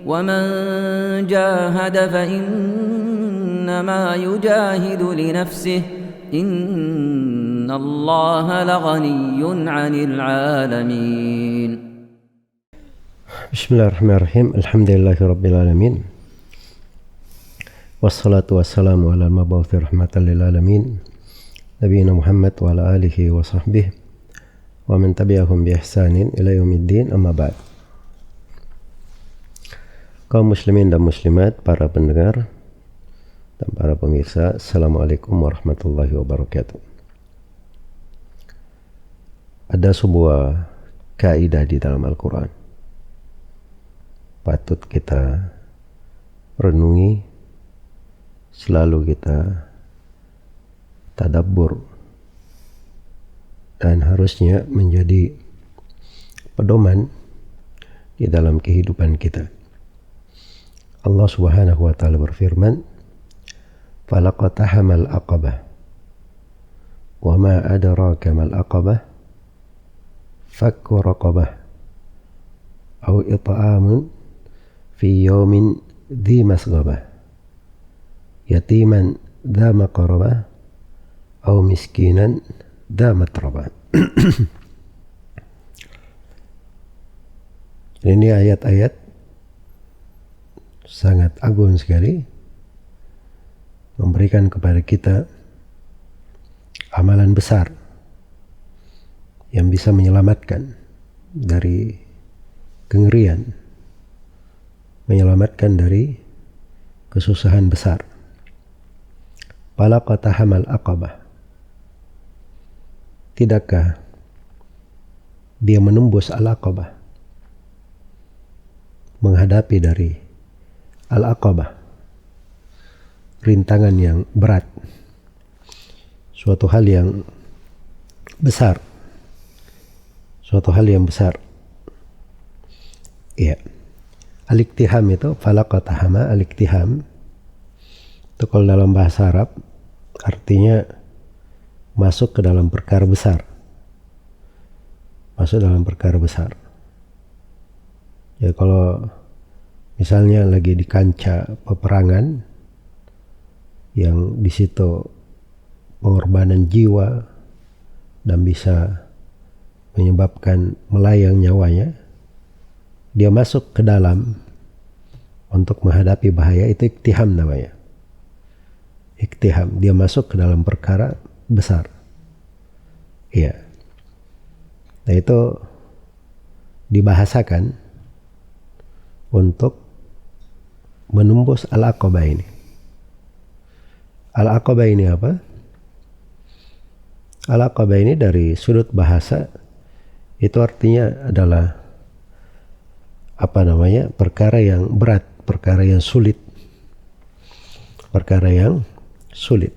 ومن جاهد فإنما يجاهد لنفسه إن الله لغني عن العالمين. بسم الله الرحمن الرحيم. الحمد لله رب العالمين والصلاة والسلام على المبعوث رحمة للعالمين نبينا محمد وعلى آله وصحبه ومن تبعهم بإحسان إلى يوم الدين. أما بعد. Kaum muslimin dan muslimat, para pendengar dan para pemirsa, Assalamualaikum warahmatullahi wabarakatuh. Ada sebuah kaidah di dalam Al-Quran patut kita renungi, selalu kita tadabbur, dan harusnya menjadi pedoman di dalam kehidupan kita. Allah Subhanahu wa taala berfirman, "Falaqatahamal aqabah wa ma adraka mal aqabah fakku raqabah aw it'amun fi yawmin dhi masghabah yatiman dha maqrabah aw miskinan dha matrabah." Ini ayat-ayat sangat agung sekali, memberikan kepada kita amalan besar yang bisa menyelamatkan dari kengerian, menyelamatkan dari kesusahan besar. Falaqatahamal aqabah, tidakkah dia menembus al-aqabah, menghadapi dari al-aqabah, rintangan yang berat, suatu hal yang besar, suatu hal yang besar. Ya, al-iktiham itu, falaqatahama, al-iktiham itu kalau dalam bahasa Arab artinya masuk ke dalam perkara besar, masuk dalam perkara besar. Ya, kalau misalnya lagi di kancah peperangan yang di situ pengorbanan jiwa dan bisa menyebabkan melayang nyawanya, dia masuk ke dalam untuk menghadapi bahaya, itu iktiham namanya. Iktiham, dia masuk ke dalam perkara besar. Iya. Nah, itu dibahasakan untuk menembus al-aqabah ini. Al-aqabah ini apa? Al-aqabah ini dari sudut bahasa itu artinya adalah perkara yang berat, perkara yang sulit, perkara yang sulit.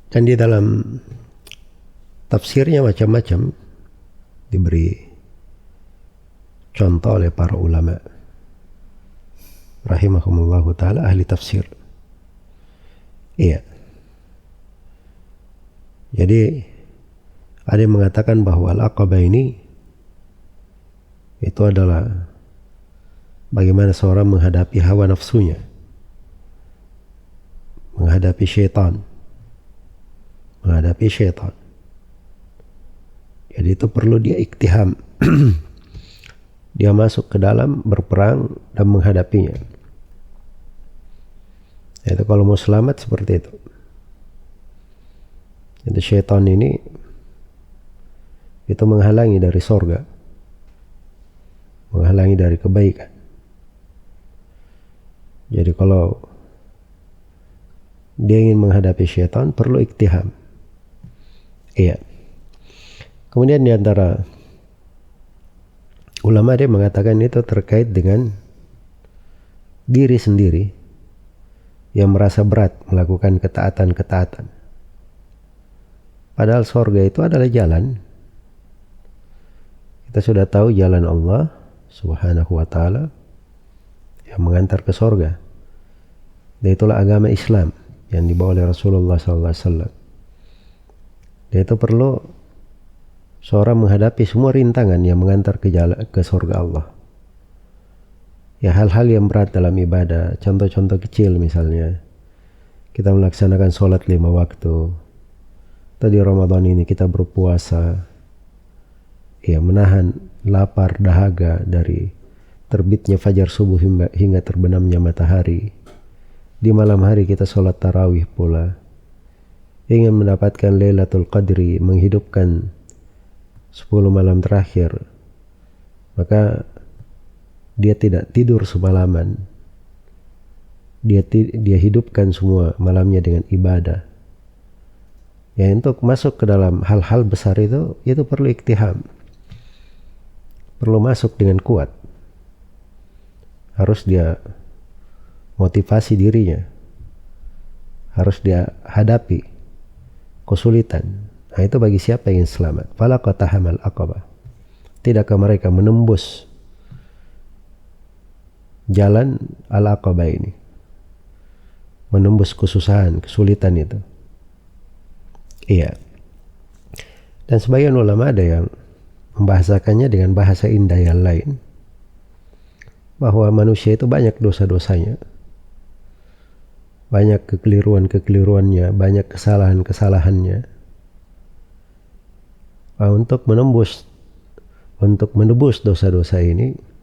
Dan di dalam tafsirnya macam-macam, diberi contoh oleh para ulama rahimahumullahu ta'ala, ahli tafsir. Iya. Jadi ada yang mengatakan bahwa al-aqabah ini itu adalah bagaimana seorang menghadapi hawa nafsunya, menghadapi syaitan, menghadapi syaitan. Jadi itu perlu dia iktiham. Dia masuk ke dalam, berperang dan menghadapinya. Itu kalau mau selamat seperti itu. Jadi syaitan ini itu menghalangi dari sorga, menghalangi dari kebaikan. Jadi kalau dia ingin menghadapi syaitan, perlu iktiham. Iya. Kemudian di antara ulama dia mengatakan itu terkait dengan diri sendiri yang merasa berat melakukan ketaatan-ketaatan. Padahal surga itu adalah jalan. Kita sudah tahu jalan Allah Subhanahu wa ta'ala yang mengantar ke surga. Dan itulah agama Islam yang dibawa oleh Rasulullah SAW. Dan itu perlu seorang menghadapi semua rintangan yang mengantar ke jalan ke surga Allah. Ya, hal-hal yang berat dalam ibadah, contoh-contoh kecil misalnya, kita melaksanakan sholat 5 waktu, atau di Ramadan ini kita berpuasa, ya, menahan lapar dahaga dari terbitnya fajar subuh hingga terbenamnya matahari. Di malam hari kita sholat tarawih pula, ingin mendapatkan Lailatul Qadri, menghidupkan 10 malam terakhir, maka dia tidak tidur semalaman, dia hidupkan semua malamnya dengan ibadah. Ya, untuk masuk ke dalam hal-hal besar itu perlu iktiham, perlu masuk dengan kuat. Harus dia motivasi dirinya, harus dia hadapi kesulitan. Nah, itu bagi siapa yang ingin selamat. Fala qatahamal aqabah. Tidakkah mereka menembus jalan al-aqabah ini, menembus kesusahan, kesulitan itu? Iya. Dan sebagian ulama ada yang membahasakannya dengan bahasa indah yang lain, bahwa manusia itu banyak dosa-dosanya, banyak kekeliruan-kekeliruannya, banyak kesalahan-kesalahannya. Nah, untuk menebus dosa-dosa ini,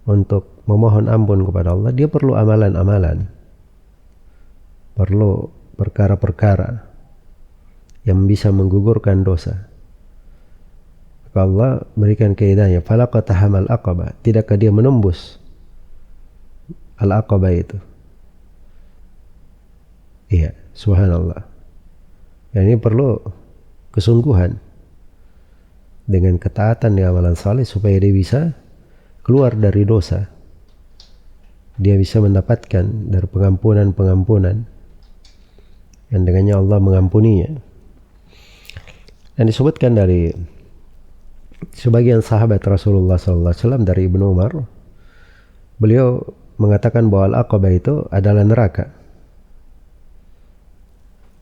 untuk memohon ampun kepada Allah, dia perlu amalan-amalan, perlu perkara-perkara yang bisa menggugurkan dosa. Maka Allah berikan kaidahnya, fala qatahamal aqabah. Tidakkah dia menembus al-aqabah itu? Iya, subhanallah. Yang ini perlu kesungguhan dengan ketaatan di amalan saleh supaya dia bisa keluar dari dosa, dia bisa mendapatkan dari pengampunan-pengampunan yang dengannya Allah mengampuninya. Dan disebutkan dari sebagian sahabat Rasulullah SAW, dari Ibnu Umar, beliau mengatakan bahwa Al-Aqabah itu adalah neraka.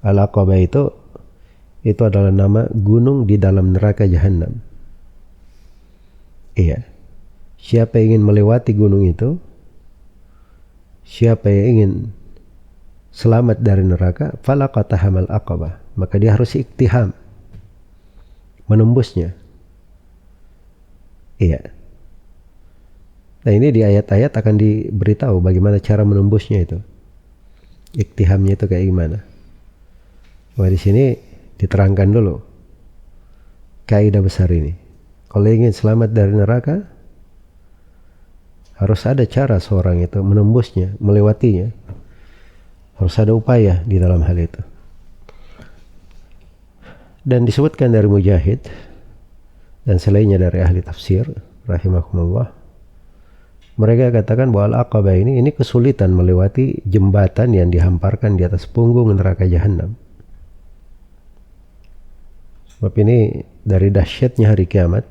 Al-Aqabah itu adalah nama gunung di dalam neraka Jahannam. Iya. Siapa yang ingin melewati gunung itu, siapa yang ingin selamat dari neraka, fala qatahamal aqabah, maka dia harus iktiham, menembusnya. Iya. Nah, ini di ayat-ayat akan diberitahu bagaimana cara menembusnya itu. Iktihamnya itu kayak gimana. Wah, di sini diterangkan dulu kaidah besar ini. Kalau ingin selamat dari neraka, harus ada cara seorang itu menembusnya, melewatinya. Harus ada upaya di dalam hal itu. Dan disebutkan dari Mujahid dan selainnya dari ahli tafsir rahimahumullah, mereka katakan bahwa Al-Aqabah ini kesulitan melewati jembatan yang dihamparkan di atas punggung neraka Jahannam. Sebab ini dari dahsyatnya hari kiamat,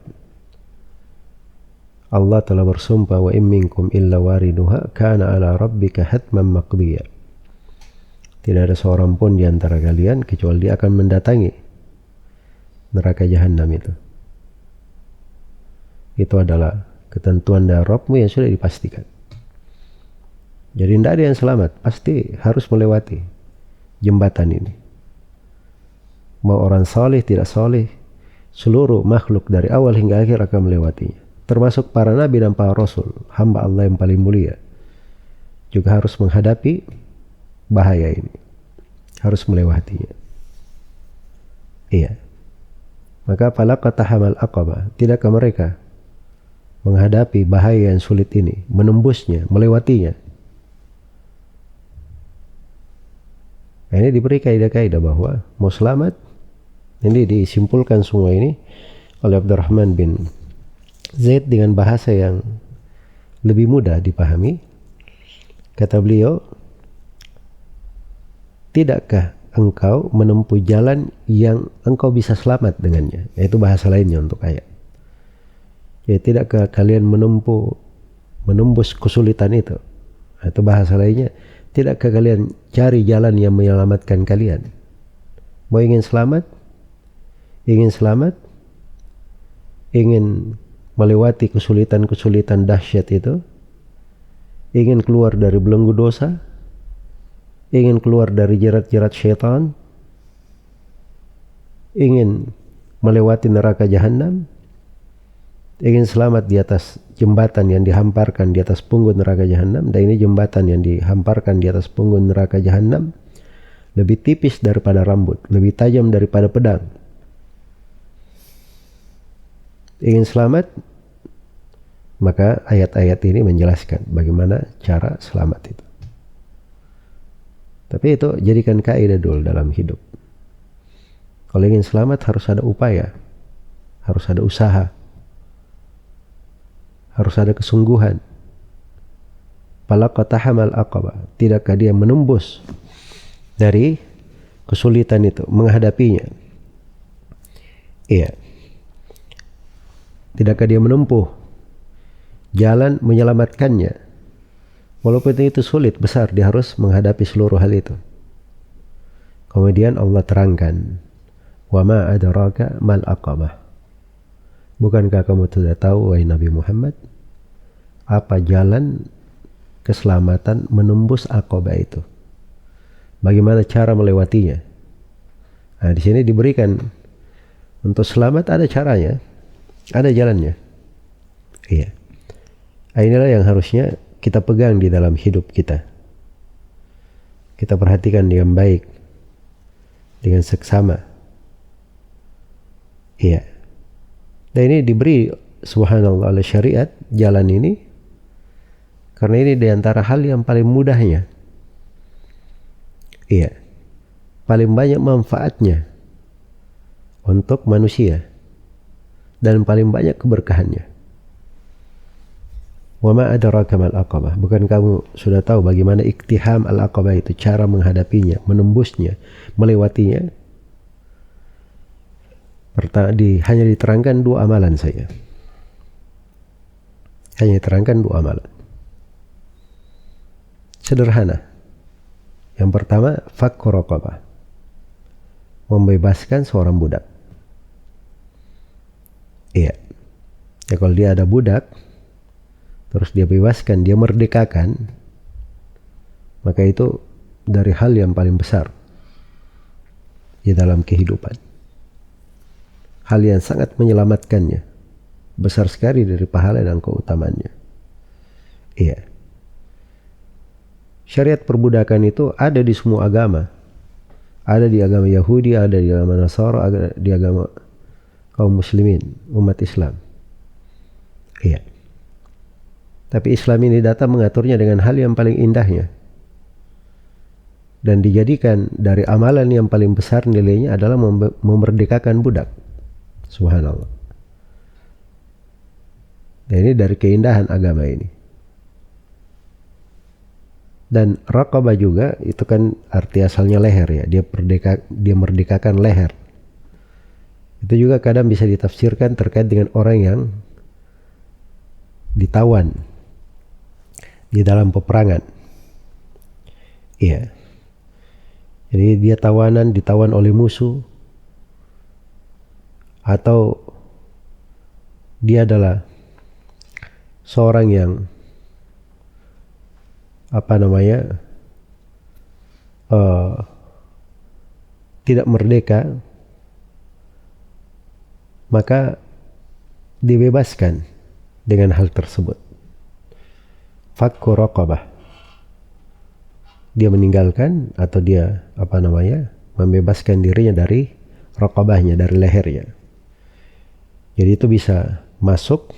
Allah telah bersumpah, wa in minkum illa wariduha kana ala rabbika hatman maqdiya. Tidak ada seorang pun di antara kalian kecuali dia akan mendatangi neraka Jahannam itu. Itu adalah ketentuan dari Rabbmu yang sudah dipastikan. Jadi tidak ada yang selamat, pasti harus melewati jembatan ini. Mau orang saleh tidak saleh, seluruh makhluk dari awal hingga akhir akan melewatinya. Termasuk para nabi dan para rasul, hamba Allah yang paling mulia, juga harus menghadapi bahaya ini, harus melewatinya. Iya. Maka fala qatahamal aqabah, tidakkah mereka menghadapi bahaya yang sulit ini, menembusnya, melewatinya? Nah, ini diberi kaidah-kaidah bahwa mau selamat, ini disimpulkan semua ini oleh Abdurrahman bin Zaid dengan bahasa yang lebih mudah dipahami. Kata beliau, tidakkah engkau menempuh jalan yang engkau bisa selamat dengannya? Itu bahasa lainnya untuk ayat. Ya, tidakkah kalian menembus kesulitan itu? Itu bahasa lainnya. Tidakkah kalian cari jalan yang menyelamatkan kalian? Mau ingin selamat? Ingin melewati kesulitan-kesulitan dahsyat itu, ingin keluar dari belenggu dosa, ingin keluar dari jerat-jerat syaitan, ingin melewati neraka jahanam, ingin selamat di atas jembatan yang dihamparkan di atas punggung neraka jahanam, dan ini jembatan yang dihamparkan di atas punggung neraka jahanam lebih tipis daripada rambut, lebih tajam daripada pedang. Ingin selamat, maka ayat-ayat ini menjelaskan bagaimana cara selamat itu. Tapi itu jadikan kaidah dulu dalam hidup. Kalau ingin selamat harus ada upaya, harus ada usaha, harus ada kesungguhan. Falaqatahamal aqabah, tidakkah dia menembus dari kesulitan itu, menghadapinya? Iya. Tidakkah dia menempuh jalan menyelamatkannya? Walaupun itu sulit, besar, dia harus menghadapi seluruh hal itu. Kemudian Allah terangkan, wa ma adraka mal aqabah. Bukankah kamu sudah tahu, wahai Nabi Muhammad, apa jalan keselamatan menembus aqabah itu? Bagaimana cara melewatinya? Nah, di sini diberikan untuk selamat ada caranya, ada jalannya. Iya. Inilah yang harusnya kita pegang di dalam hidup kita. Kita perhatikan dengan baik, dengan seksama. Iya. Dan ini diberi subhanallah oleh syariat jalan ini, karena ini diantara hal yang paling mudahnya. Iya. Paling banyak manfaatnya untuk manusia, dan paling banyak keberkahannya. Wa ma adraka mal aqabah. Bukan kamu sudah tahu bagaimana iktiham al-aqabah itu, cara menghadapinya, menembusnya, melewatinya? Hanya diterangkan 2 amalan saja. Hanya diterangkan 2 amalan. Sederhana. Yang pertama, fakku raqabah. Membebaskan seorang budak. Iya. Ya, kalau dia ada budak, terus dia bebaskan, dia merdekakan, maka itu dari hal yang paling besar di dalam kehidupan. Hal yang sangat menyelamatkannya, besar sekali dari pahala dan keutamaannya. Iya. Syariat perbudakan itu ada di semua agama. Ada di agama Yahudi, ada di agama Nasara, ada di agama kaum muslimin, umat Islam. Iya. Tapi Islam ini datang mengaturnya dengan hal yang paling indahnya. Dan dijadikan dari amalan yang paling besar nilainya adalah memerdekakan budak. Subhanallah. Dan ini dari keindahan agama ini. Dan raqabah juga itu kan arti asalnya leher ya. Dia merdekakan leher. Itu juga kadang bisa ditafsirkan terkait dengan orang yang ditawan di dalam peperangan. Iya. Jadi dia ditawan oleh musuh, atau dia adalah seorang yang tidak merdeka, maka dibebaskan dengan hal tersebut. Fakku raqabah. Dia meninggalkan atau dia membebaskan dirinya dari raqabahnya, dari lehernya. Jadi itu bisa masuk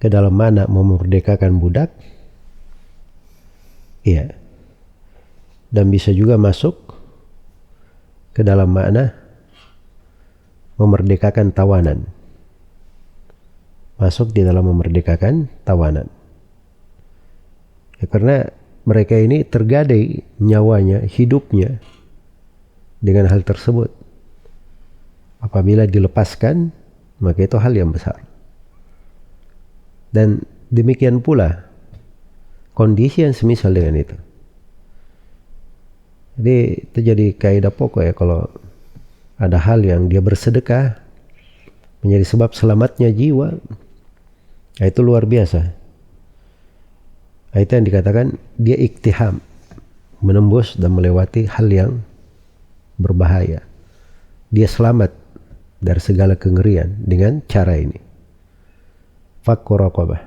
ke dalam mana memerdekakan budak. Iya. Dan bisa juga masuk ke dalam makna memerdekakan tawanan. Masuk di dalam memerdekakan tawanan. Ya, karena mereka ini tergadai nyawanya, hidupnya dengan hal tersebut. Apabila dilepaskan, maka itu hal yang besar. Dan demikian pula kondisi yang semisal dengan itu. Jadi itu jadi kaidah pokok ya, kalau ada hal yang dia bersedekah, menjadi sebab selamatnya jiwa, itu luar biasa. Itu yang dikatakan dia iktiham, menembus dan melewati hal yang berbahaya. Dia selamat dari segala kengerian dengan cara ini. Fakku raqabah.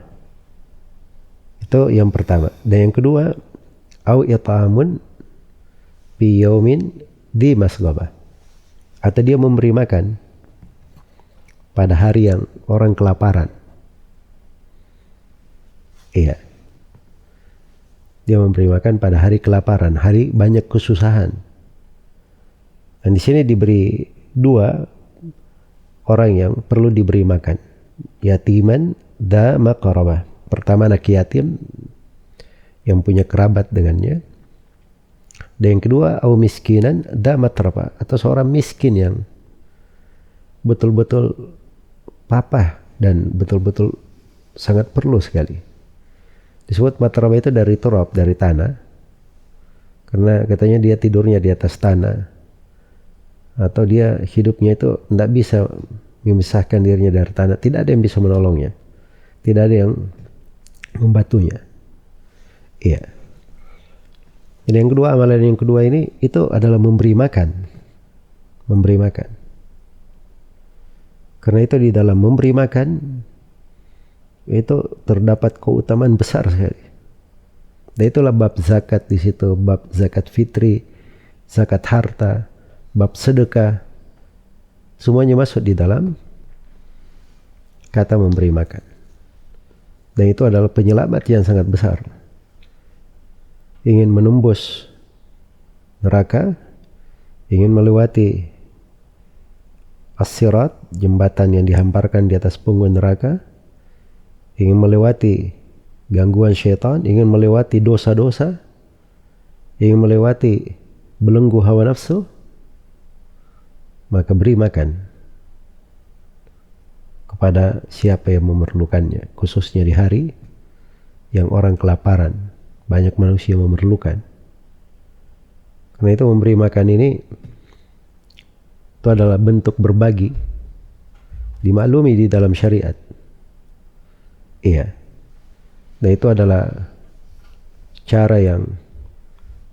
Itu yang pertama. Dan yang kedua, au it'amun fi yaumin di masghabah. Atau dia memberi makan pada hari yang orang kelaparan. Iya. Dia memberi makan pada hari kelaparan, hari banyak kesusahan. Dan di sini diberi dua orang yang perlu diberi makan. Yatiman da maqrabah. Pertama anak yatim yang punya kerabat dengannya. Dan yang kedua au miskinan da matraba, atau seorang miskin yang betul-betul papa dan betul-betul sangat perlu sekali. Disebut matraba itu dari turab, dari tanah, karena katanya dia tidurnya di atas tanah, atau dia hidupnya itu tidak bisa memisahkan dirinya dari tanah. Tidak ada yang bisa menolongnya, tidak ada yang membantunya. Iya. Jadi yang kedua, amalan yang kedua ini itu adalah memberi makan. Memberi makan. Karena itu di dalam memberi makan itu terdapat keutamaan besar sekali. Dan itulah bab zakat di situ, bab zakat fitri, zakat harta, bab sedekah. Semuanya masuk di dalam kata memberi makan. Dan itu adalah penyelamat yang sangat besar. Ingin menembus neraka, ingin melewati as-sirat, jembatan yang dihamparkan di atas punggung neraka, ingin melewati gangguan syaitan, ingin melewati dosa-dosa, ingin melewati belenggu hawa nafsu, maka beri makan kepada siapa yang memerlukannya, khususnya di hari yang orang kelaparan, banyak manusia memerlukan. Karena itu memberi makan ini itu adalah bentuk berbagi, dimaklumi di dalam syariat. Iya. Dan itu adalah cara yang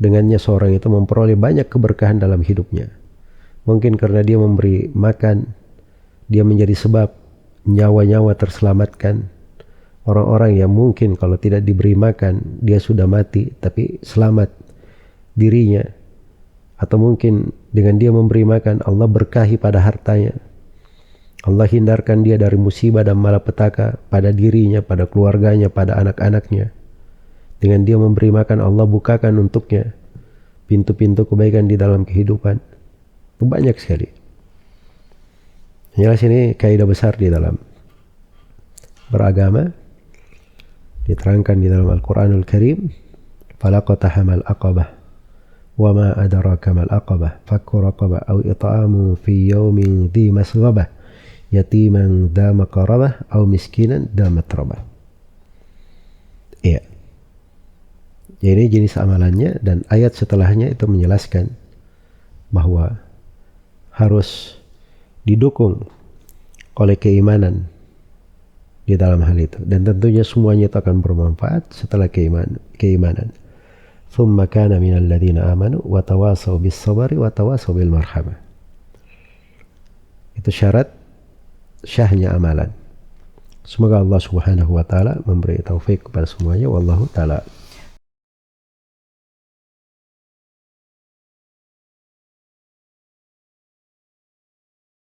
dengannya seorang itu memperoleh banyak keberkahan dalam hidupnya. Mungkin karena dia memberi makan, dia menjadi sebab nyawa-nyawa terselamatkan. Orang-orang yang mungkin kalau tidak diberi makan dia sudah mati, tapi selamat dirinya. Atau mungkin dengan dia memberi makan Allah berkahi pada hartanya, Allah hindarkan dia dari musibah dan malapetaka pada dirinya, pada keluarganya, pada anak-anaknya. Dengan dia memberi makan Allah bukakan untuknya pintu-pintu kebaikan di dalam kehidupan. Itu banyak sekali. Jelas ini kaidah besar di dalam beragama, diterangkan di dalam Al-Quranul Karim. Falaqatahamal aqabah wa ma adraka mal aqabah fakku raqabah aw it'amu fi yawmin dhi masghabah yatiman dha maqrabah aw miskinan dha matrabah. Iya. Jadi jenis amalannya, dan ayat setelahnya itu menjelaskan bahwa harus didukung oleh keimanan di dalam hal itu, dan tentunya semuanya itu akan bermanfaat setelah keimanan. Thumma kana minal ladzina amanu wa tawasaw bis sabri wa tawasaw bil marhamah. Itu syarat syahnya amalan. Semoga Allah Subhanahu wa taala memberi taufik kepada semuanya. Wallahu taala